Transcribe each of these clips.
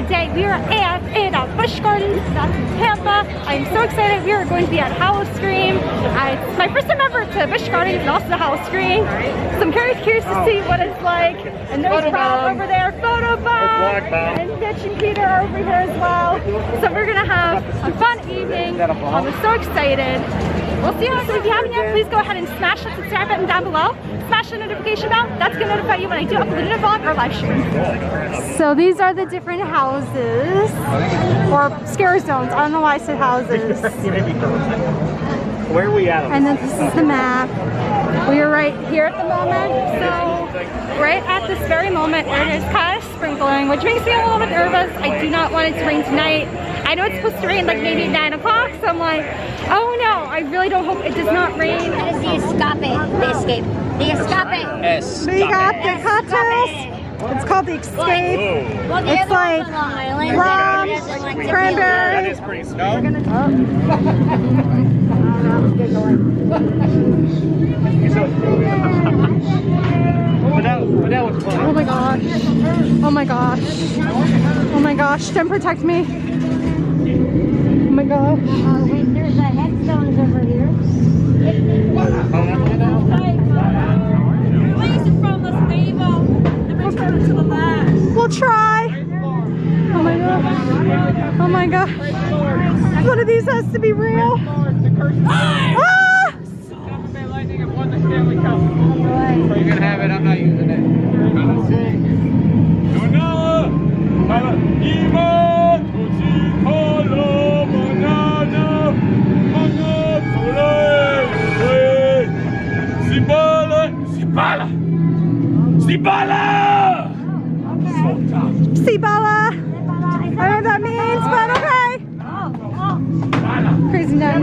today we are in Busch Gardens, that's in Tampa. I'm so excited. We are going to be at Howl Scream. It's my first time ever to Busch Gardens and also the Howl Scream. So I'm curious to see what it's like. And there's Rob over there, photo bomb, and Mitch and Peter are over here as well. So we're gonna have a fun evening. I'm so excited. We'll see you. So if you haven't yet, please go ahead and smash that subscribe button down below. Smash the notification bell. That's going to notify you when I do upload a new vlog or live stream. So these are the different houses, or scare zones. I don't know why I said houses. Where are we at? And then this is the map. We are right here at the moment. So right at this very moment, it is kind of sprinkling, which makes me a little bit nervous. I do not want it to rain tonight. I know it's supposed to rain like maybe at 9 o'clock, so I'm like, oh no, I really don't hope it does not rain. That is the escape. The escape. The escape. We got the cocktails. It's called the Escape. Well, the It's like rum, cranberry. That is pretty snow. We're gonna Oh my gosh. Oh my gosh. Oh my gosh. Jen, protect me. Oh my gosh. Wait, there's a headstones over here. We'll try. Oh my gosh. Oh my gosh. One of these has to be real. Ah! You can have it, I'm not using it. Sibala. I don't know what that means, but okay. Crazy night.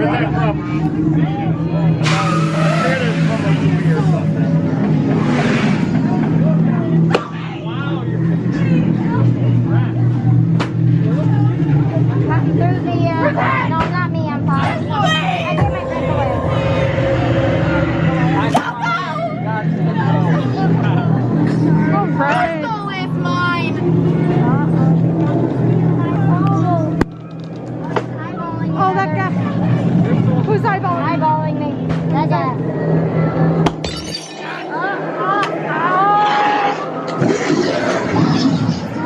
There's the, no, not me, I'm fine. I get my drink away. All right. With mine. Oh, that guy. Who's eyeballing? Eyeballing me. That guy.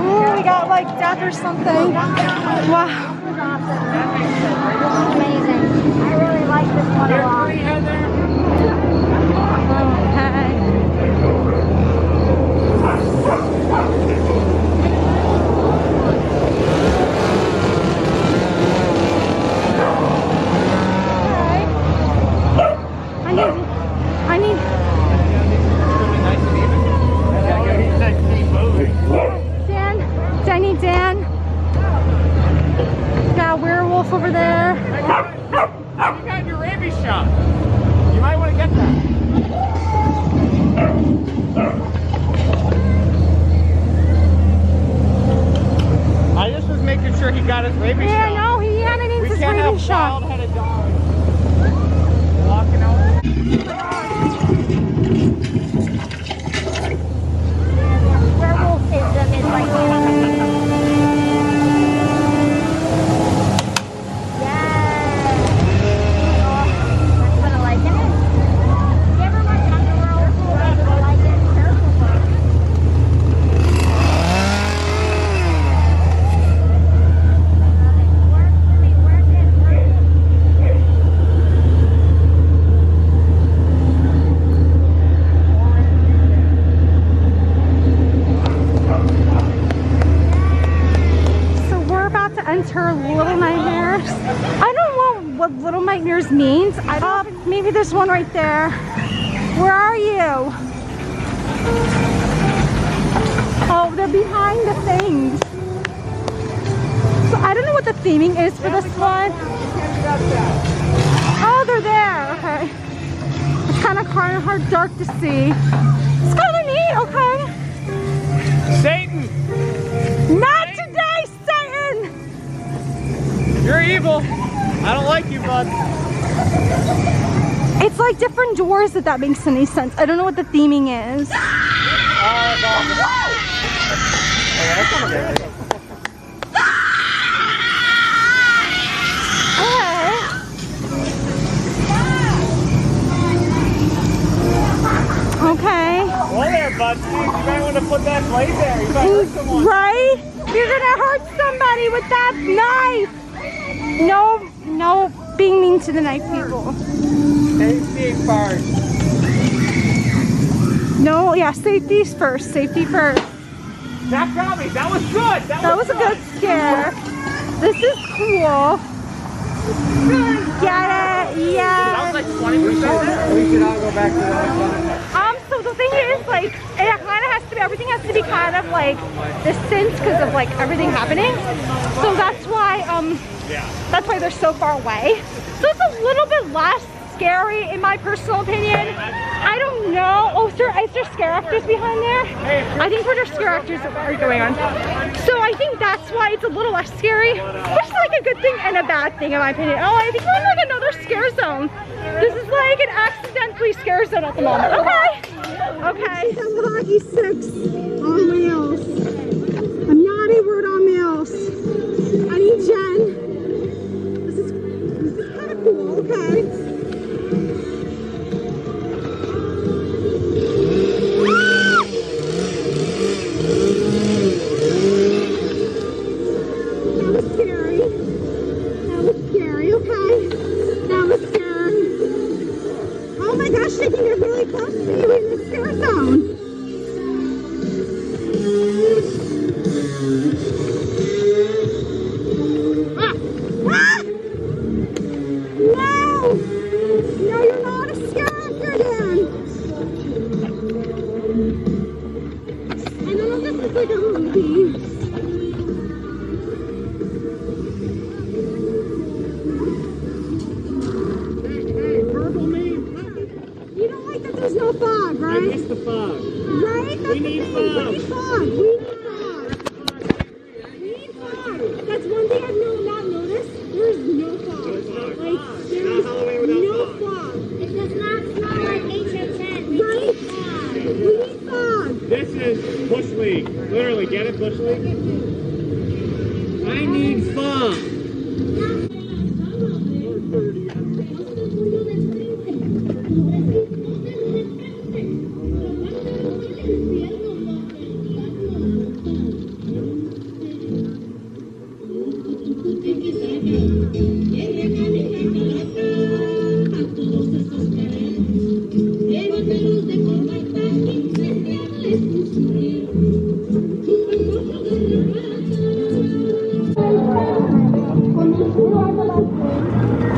Ooh, we got like death or something. Wow. Amazing. I really like this one a lot. Okay. I need. Dan. Got a werewolf over there. You got your rabies shot. You might want to get that. I just was making sure he got his rabies shot. Yeah, no, he had an We his can't rabies have shot. wild-headed dogs walking out. Werewolf is like enter Little Nightmares. I don't know what Little Nightmares means. Maybe there's one right there. Where are you? Oh, they're behind the things. So I don't know what the theming is for this one. Oh, they're there. Okay. It's kind of hard, dark to see. It's kind of neat. Okay. Satan! Not today, Satan! You're evil. I don't like you, bud. It's like different doors, if that makes any sense. I don't know what the theming is. Right? You're gonna hurt somebody with that knife. No being mean to the knife people. Safety first. No, yeah, safety's first. Safety first. That got me. That was good. That was a good scare. This is cool. Get it? Yeah. That was like 20%. We should all go back to that. So the thing is, like, it kind of has to be, everything has to be kind of like distant because of like everything happening. So that's why they're so far away. So it's a little bit less scary in my personal opinion. I don't know. Oh, is there scare actors behind there? I think there's scare actors are going on. So I think that's why it's a little less scary, which is like a good thing and a bad thing in my opinion. Oh, I think we're in like another scare zone. This is like an accidentally scare zone at the moment. Okay. Okay. Hockey sticks on wheels. A naughty word on wheels. I need Jen. This is kind of cool. Okay. This is Busch League. Literally, get it, Busch League? I need fun.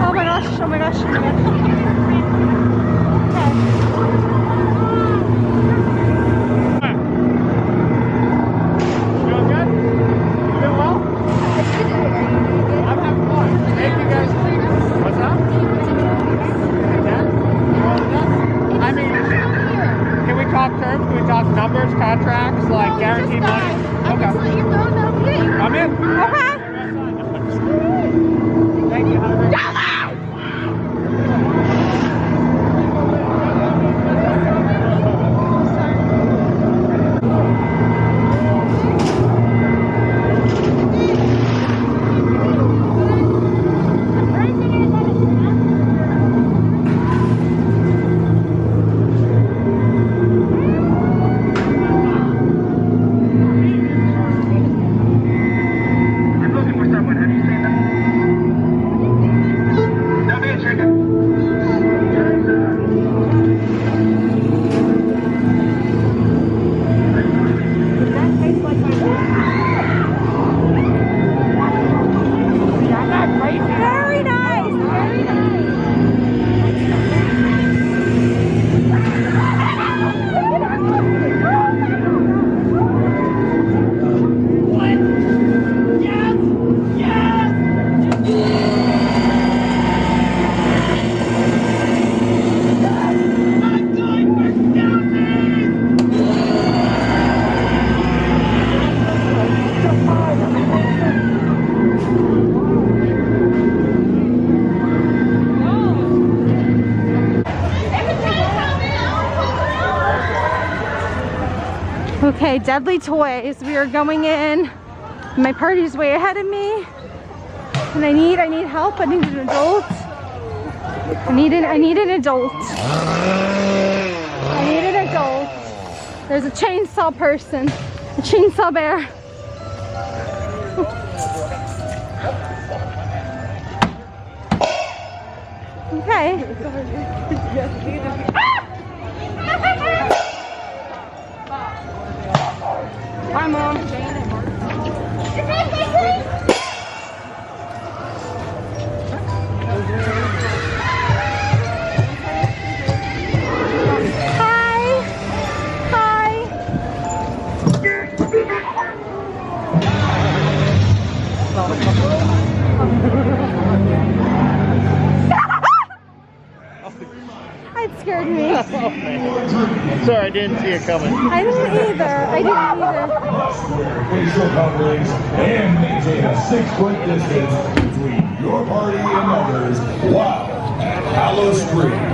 Oh my gosh, oh my gosh, oh my gosh. Doing good? Doing well? I'm having fun. Thank you guys. What's up? I mean, can we talk terms? Can we talk numbers, contracts, like guaranteed money? Okay. I'm in. Okay. Thank you. Have a great day. Okay, Deadly Toys. We are going in. My party's way ahead of me. And I need help. I need an adult. I need an adult. I need an adult. There's a chainsaw person. Chainsaw bear. Okay. Hi, Mom. It scared me. Sorry, I didn't see it coming. I didn't either. Facial coverage and maintain a 6-foot distance between your party and others while at Howl Scream.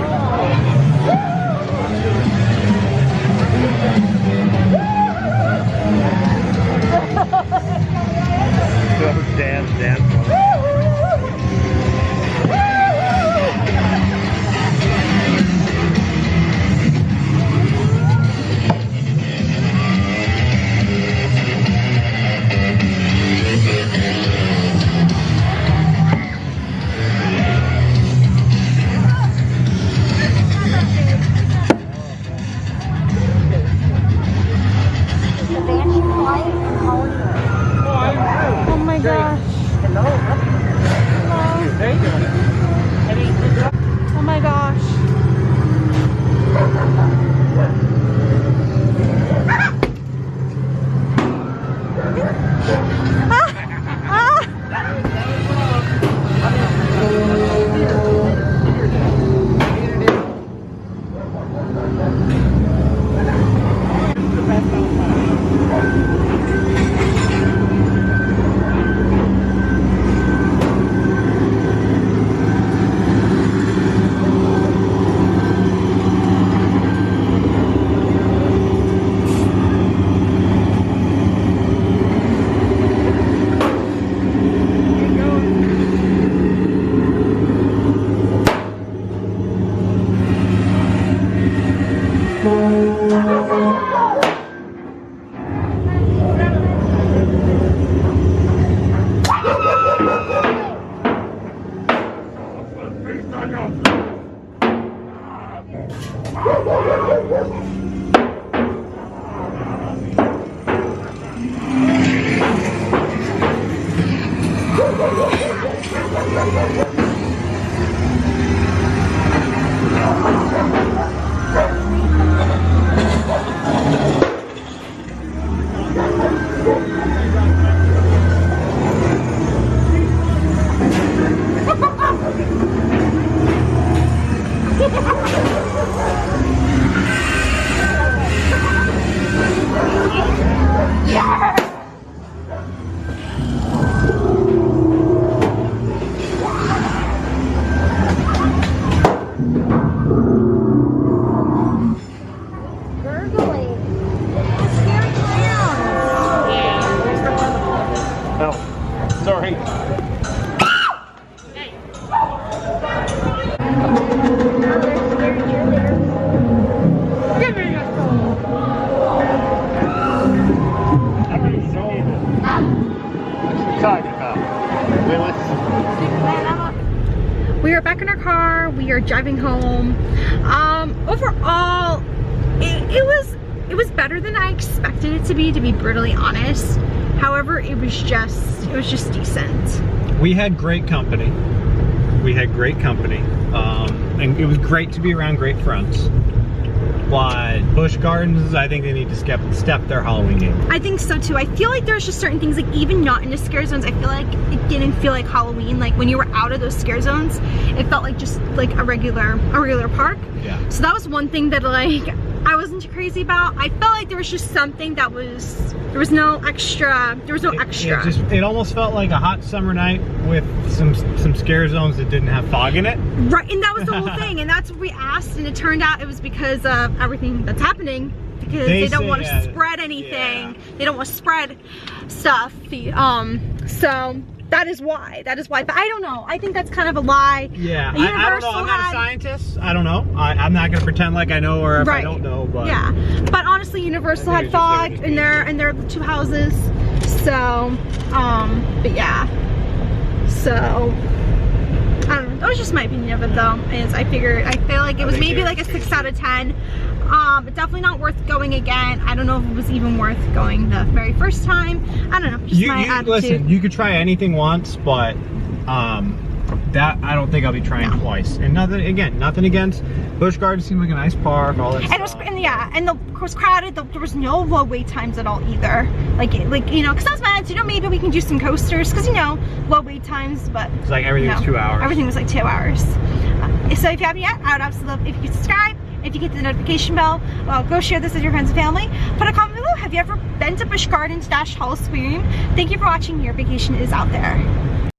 Dance. Oh my gosh. Hello. Oh my gosh. We are back in our car. We are driving home. Overall, it was better than I expected it to be brutally honest. However, it was just decent. We had great company. And it was great to be around great friends. But Busch Gardens, I think they need to step their Halloween game. I think so too. I feel like there's just certain things, like even not in the scare zones, I feel like it didn't feel like Halloween. Like when you were out of those scare zones, it felt like just like a regular park. Yeah. So that was one thing that like I wasn't too crazy about. I felt like there was just something that there was no extra. It almost felt like a hot summer night with some scare zones that didn't have fog in it. Right, and that was the whole thing, and that's what we asked, and it turned out it was because of everything that's happening. Because they don't want to spread anything. Yeah. They don't want to spread stuff. So that is why. But I don't know. I think that's kind of a lie. Yeah, I don't know. I'm not a scientist. I don't know. I'm not going to pretend like I know or if I don't know. But yeah, but honestly, Universal had fog in their 2 houses. So, but yeah. So, I don't know. That was just my opinion of it, though. Is I feel like it was maybe like a 6 out of 10. But definitely not worth going again. I don't know if it was even worth going the very first time. I don't know. Just my attitude. Listen, you could try anything once, but that I don't think I'll be trying twice. And nothing against Busch Gardens. Seemed like a nice park, all that stuff. And it was crowded. There was no low wait times at all either. Like you know, because I was mad. You know, maybe we can do some coasters because you know low wait times. But it's like everything was 2 hours. Everything was like 2 hours. So if you haven't yet, I would absolutely love if you could subscribe. If you get the notification bell, go share this with your friends and family. Put a comment below. Have you ever been to Busch Gardens / Howl Aquarium? Thank you for watching. Your vacation is out there.